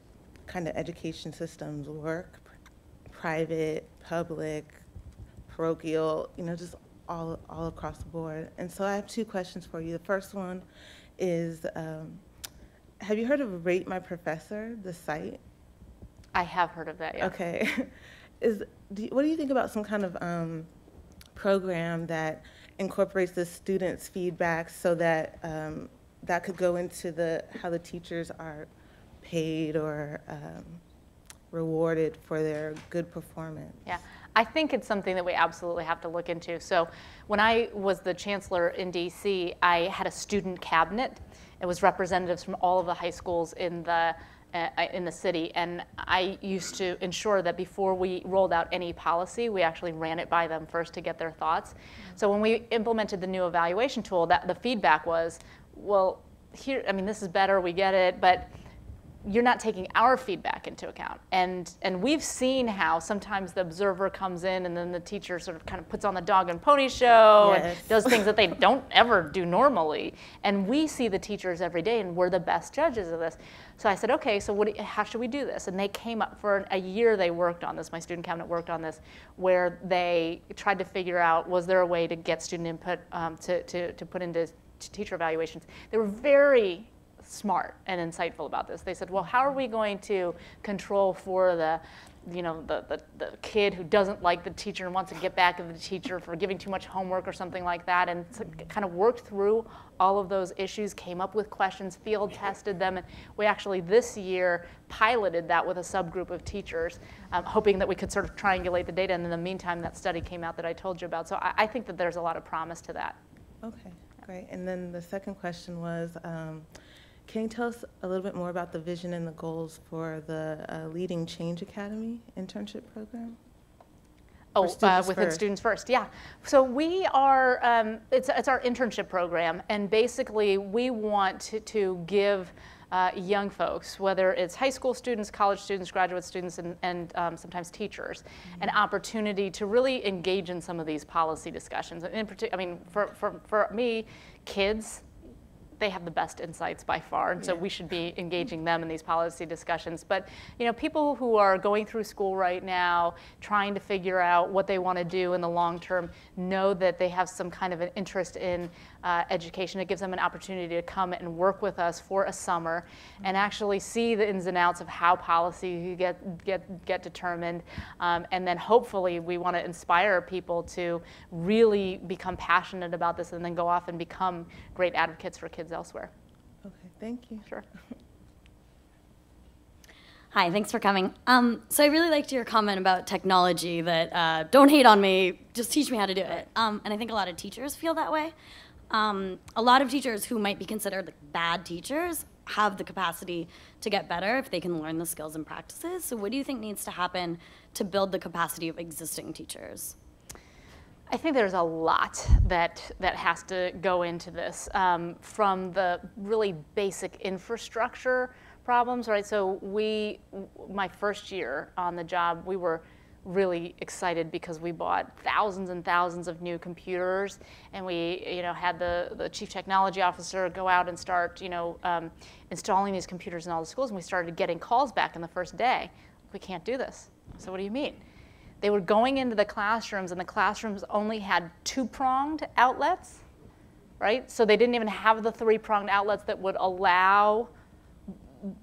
S5: kind of education systems work, private, public, parochial, just all across the board. And so I have two questions for you. The first one is, have you heard of Rate My Professor, the site?
S2: I have heard of that, yeah.
S5: Okay. What do you think about some kind of program that incorporates the students' feedback so that that could go into how the teachers are paid or rewarded for their good performance?
S2: Yeah, I think it's something that we absolutely have to look into. So when I was the chancellor in DC, I had a student cabinet. It was representatives from all of the high schools in the city, and I used to ensure that before we rolled out any policy, we actually ran it by them first to get their thoughts. So when we implemented the new evaluation tool, the feedback was, well, this is better, we get it, but you're not taking our feedback into account. And we've seen how sometimes the observer comes in and then the teacher sort of kind of puts on the dog and pony show and does things that they don't ever do normally. And we see the teachers every day, and we're the best judges of this. So I said, okay, so how should we do this? And they came up, for a year they worked on this, my student cabinet worked on this, where they tried to figure out, was there a way to get student input to put into teacher evaluations. They were very smart and insightful about this. They said, well, how are we going to control for the kid who doesn't like the teacher and wants to get back at the teacher for giving too much homework or something like that, and so kind of worked through all of those issues, came up with questions, field tested them, and we actually this year piloted that with a subgroup of teachers, hoping that we could sort of triangulate the data, and in the meantime that study came out that I told you about. So I think that there's a lot of promise to that.
S5: Okay, great. And then the second question was, can you tell us a little bit more about the vision and the goals for the Leading Change Academy internship program?
S2: Oh, within Students First, yeah. So we are, it's our internship program, and basically we want to give young folks, whether it's high school students, college students, graduate students, and sometimes teachers, an opportunity to really engage in some of these policy discussions. In particular, for me, kids, they have the best insights by far, and so we should be engaging them in these policy discussions. But people who are going through school right now, trying to figure out what they want to do in the long term, know that they have some kind of an interest in education. It gives them an opportunity to come and work with us for a summer and actually see the ins and outs of how policy get determined. And then hopefully we want to inspire people to really become passionate about this and then go off and become great advocates for kids elsewhere.
S5: Okay, thank you.
S2: Sure.
S6: Hi, thanks for coming. So I really liked your comment about technology that don't hate on me, just teach me how to do it. And I think a lot of teachers feel that way. A lot of teachers who might be considered bad teachers have the capacity to get better if they can learn the skills and practices. So what do you think needs to happen to build the capacity of existing teachers?
S2: I think there's a lot that has to go into this, from the really basic infrastructure problems, right? So my first year on the job, we were really excited because we bought thousands and thousands of new computers, and we had the chief technology officer go out and start installing these computers in all the schools, and we started getting calls back in the first day. We can't do this. So what do you mean? They were going into the classrooms, and the classrooms only had 2-pronged outlets, right? So they didn't even have the 3-pronged outlets that would allow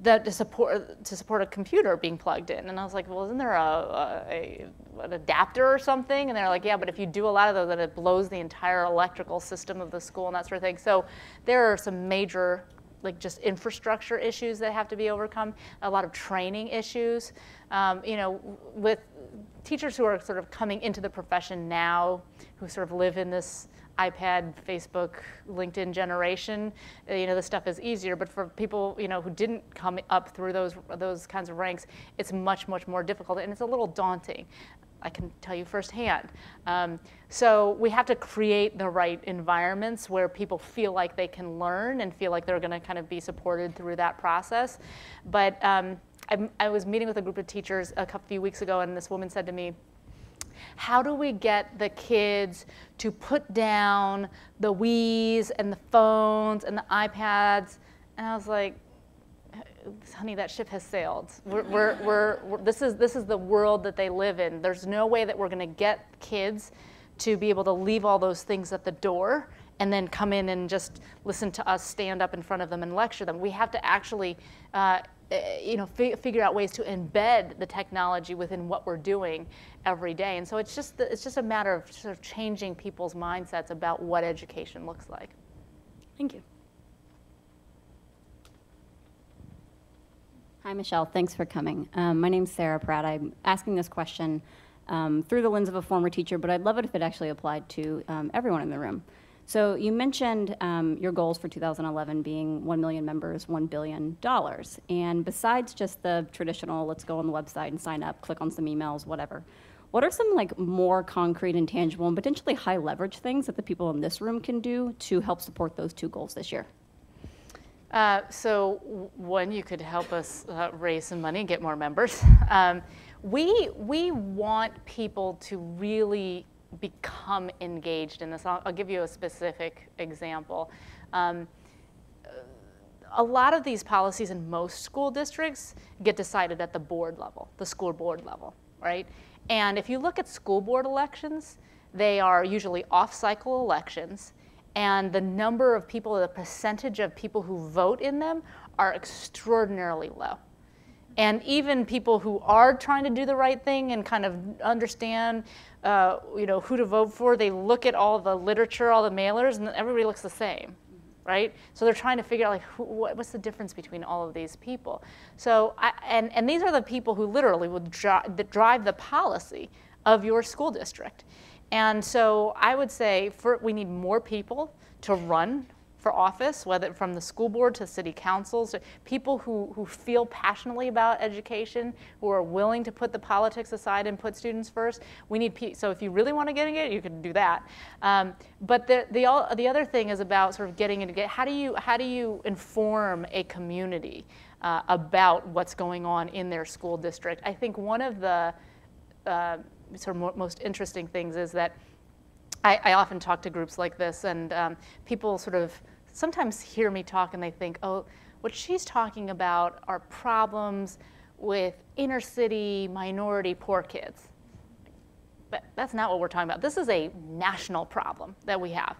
S2: that to support a computer being plugged in. And I was like, well, isn't there an adapter or something? And they're like, yeah, but if you do a lot of those, then it blows the entire electrical system of the school and that sort of thing. So there are some major, like, just infrastructure issues that have to be overcome, a lot of training issues. With teachers who are sort of coming into the profession now, who sort of live in this iPad, Facebook, LinkedIn generation, this stuff is easier. But for people, who didn't come up through those kinds of ranks, it's much, much more difficult, and it's a little daunting. I can tell you firsthand. So we have to create the right environments where people feel like they can learn and feel like they're going to kind of be supported through that process. But I was meeting with a group of teachers a few weeks ago, and this woman said to me, how do we get the kids to put down the Wiis and the phones and the iPads? And I was like, honey, that ship has sailed. This is the world that they live in. There's no way that we're going to get kids to be able to leave all those things at the door and then come in and just listen to us stand up in front of them and lecture them. We have to actually figure out ways to embed the technology within what we're doing every day. And so it's just a matter of sort of changing people's mindsets about what education looks like.
S6: Thank you.
S7: Hi, Michelle. Thanks for coming. My name's Sarah Pratt. I'm asking this question through the lens of a former teacher, but I'd love it if it actually applied to everyone in the room. So you mentioned your goals for 2011 being 1 million members, $1 billion. And besides just the traditional, let's go on the website and sign up, click on some emails, whatever, what are some more concrete and tangible and potentially high leverage things that the people in this room can do to help support those 2 goals this year?
S2: So one, you could help us raise some money and get more members. We want people to really become engaged in this. I'll give you a specific example. A lot of these policies in most school districts get decided at the board level, the school board level, right? And if you look at school board elections, they are usually off-cycle elections, and the number of people, the percentage of people who vote in them are extraordinarily low. And even people who are trying to do the right thing and kind of understand who to vote for, they look at all the literature, all the mailers, and everybody looks the same, right? So they're trying to figure out what's the difference between all of these people. So and these are the people who literally would drive the policy of your school district. And so I would say we need more people to run for office, whether from the school board to city councils, people who feel passionately about education, who are willing to put the politics aside and put students first. We need so if you really want to get engaged, you can do that. But the other thing is about sort of getting into how do you inform a community about what's going on in their school district? I think one of the sort of most interesting things is that I often talk to groups like this, and people sort of sometimes hear me talk and they think, oh, what she's talking about are problems with inner city, minority, poor kids. But that's not what we're talking about. This is a national problem that we have.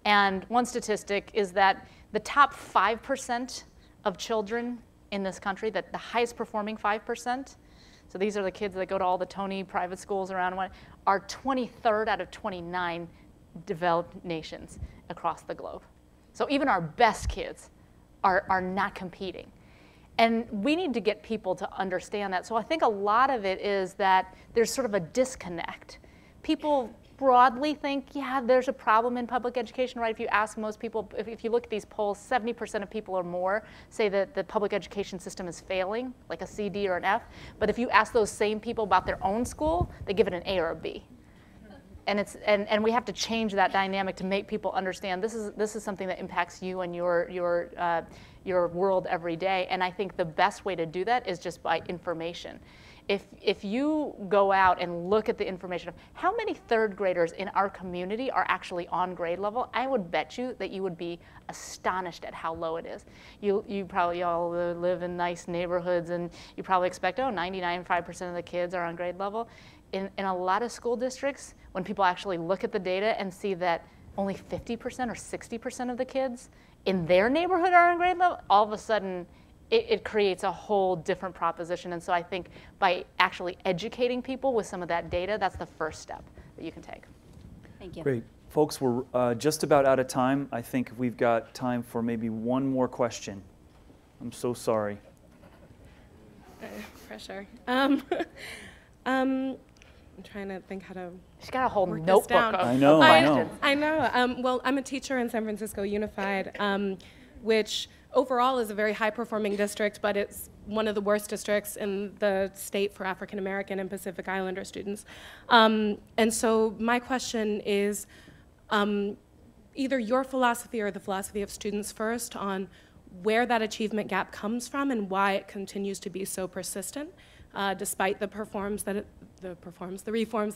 S2: And one statistic is that the top 5% of children in this country, that the highest performing 5%, so these are the kids that go to all the Tony private schools around, are 23rd out of 29 developed nations across the globe. So even our best kids are not competing. And we need to get people to understand that. So I think a lot of it is that there's sort of a disconnect. People broadly think, yeah, there's a problem in public education, right? If you ask most people, if you look at these polls, 70% of people or more say that the public education system is failing, like a C, D, or an F. But if you ask those same people about their own school, they give it an A or a B. And we have to change that dynamic to make people understand this is something that impacts you and your world every day. And I think the best way to do that is just by information. If you go out and look at the information of how many third graders in our community are actually on grade level, I would bet you that you would be astonished at how low it is. You probably all live in nice neighborhoods, and you probably expect, 99.5% of the kids are on grade level. In a lot of school districts, when people actually look at the data and see that only 50% or 60% of the kids in their neighborhood are on grade level, all of a sudden it creates a whole different proposition. And so I think by actually educating people with some of that data, that's the first step that you can take.
S7: Thank you.
S1: Great. Folks, we're just about out of time. I think we've got time for maybe one more question. I'm so sorry.
S8: Pressure. I'm trying to think how to.
S2: She's got a whole
S8: work this
S2: notebook
S8: down.
S2: of
S1: I know.
S2: questions.
S8: I know. Well, I'm a teacher in San Francisco Unified, which overall is a very high-performing district, but it's one of the worst districts in the state for African American and Pacific Islander students. And so my question is either your philosophy or the philosophy of Students First on where that achievement gap comes from and why it continues to be so persistent, despite the reforms that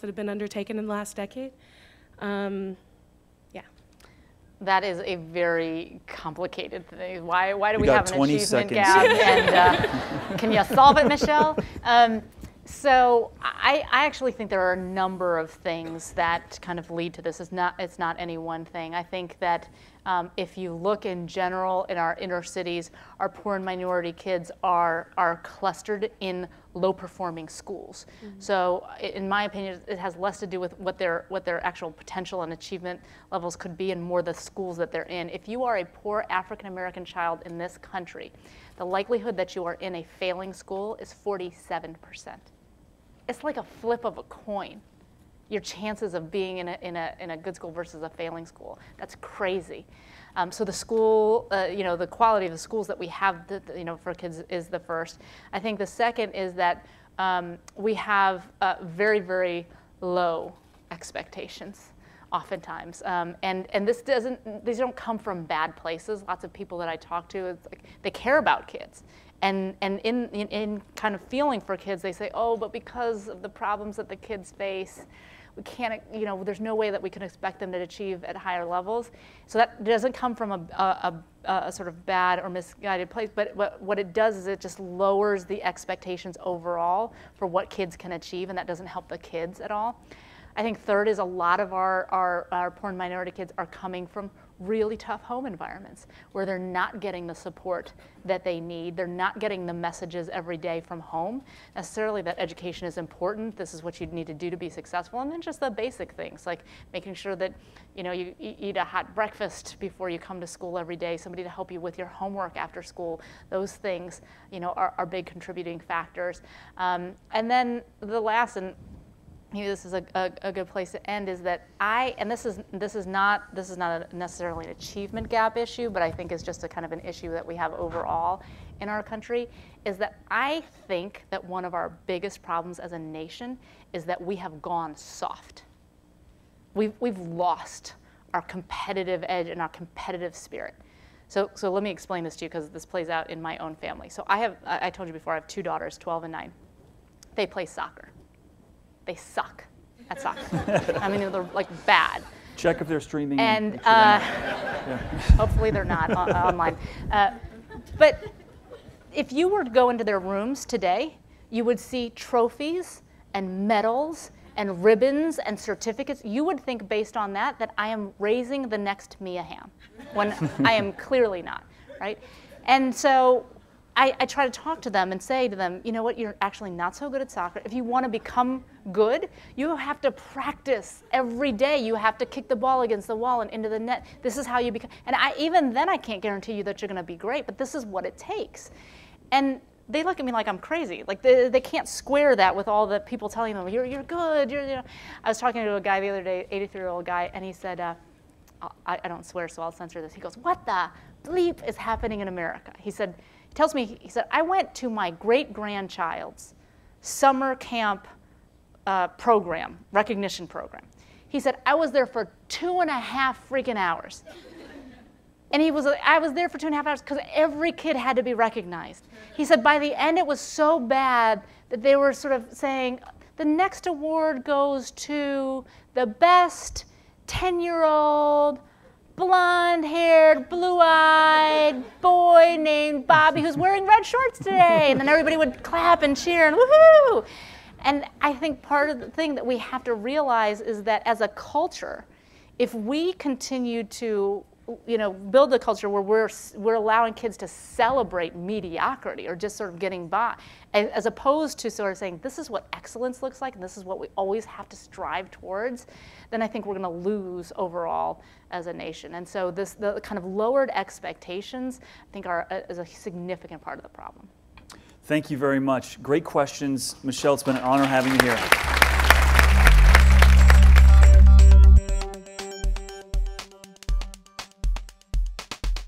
S8: have been undertaken in the last decade.
S2: That is a very complicated thing. Why do we
S1: got
S2: have an
S1: 20
S2: achievement
S1: seconds.
S2: gap? And can you solve it, Michelle? So I actually think there are a number of things that kind of lead to this. It's not any one thing. I think that if you look in general in our inner cities, our poor and minority kids are clustered in low-performing schools. Mm-hmm. So in my opinion, it has less to do with what their actual potential and achievement levels could be and more the schools that they're in. If you are a poor African-American child in this country, the likelihood that you are in a failing school is 47%. It's like a flip of a coin. Your chances of being in a good school versus a failing school. That's crazy. So the school, the quality of the schools that we have, for kids is the first. I think the second is that we have very, very low expectations, oftentimes, and these don't come from bad places. Lots of people that I talk to, it's like they care about kids. And in kind of feeling for kids, they say, oh, but because of the problems that the kids face, we can't, there's no way that we can expect them to achieve at higher levels. So that doesn't come from a sort of bad or misguided place, but what it does is it just lowers the expectations overall for what kids can achieve, and that doesn't help the kids at all. I think third is a lot of our poor and minority kids are coming from really tough home environments where they're not getting the support that they need. They're not getting the messages every day from home, necessarily that education is important. This is what you need to do to be successful. And then just the basic things like making sure that you eat a hot breakfast before you come to school every day, somebody to help you with your homework after school. Those things are big contributing factors. And then the last, and this is a good place to end, is that this is not necessarily an achievement gap issue, but I think it's just a kind of an issue that we have overall in our country, is that I think that one of our biggest problems as a nation is that we have gone soft. We've lost our competitive edge and our competitive spirit. So let me explain this to you because this plays out in my own family. So I told you before, I have two daughters, 12 and 9. They play soccer. They suck at soccer. I mean, they're like bad.
S1: Check if they're streaming.
S2: And hopefully they're not online. But if you were to go into their rooms today, you would see trophies and medals and ribbons and certificates. You would think based on that I am raising the next Mia Hamm, when I am clearly not, right? And so I try to talk to them and say to them, you know what, you're actually not so good at soccer. If you want to become good, you have to practice every day. You have to kick the ball against the wall and into the net. This is how you become, and even then I can't guarantee you that you're going to be great, but this is what it takes. And they look at me like I'm crazy. Like they can't square that with all the people telling them, you're good. You know. I was talking to a guy the other day, 83-year-old guy, and he said, I don't swear, so I'll censor this. He goes, what the bleep is happening in America? He said, he said, I went to my great-grandchild's summer camp program, recognition program. He said, I was there for 2.5 freaking hours. And I was there for 2.5 hours because every kid had to be recognized. He said by the end it was so bad that they were sort of saying, the next award goes to the best 10-year-old, blonde-haired, blue-eyed boy named Bobby who's wearing red shorts today. And then everybody would clap and cheer and woohoo. And I think part of the thing that we have to realize is that as a culture, if we continue to build a culture where we're allowing kids to celebrate mediocrity or just sort of getting by, as opposed to sort of saying, this is what excellence looks like and this is what we always have to strive towards, then I think we're going to lose overall as a nation. And so the kind of lowered expectations, I think, is a significant part of the problem.
S1: Thank you very much. Great questions. Michelle, it's been an honor having you here.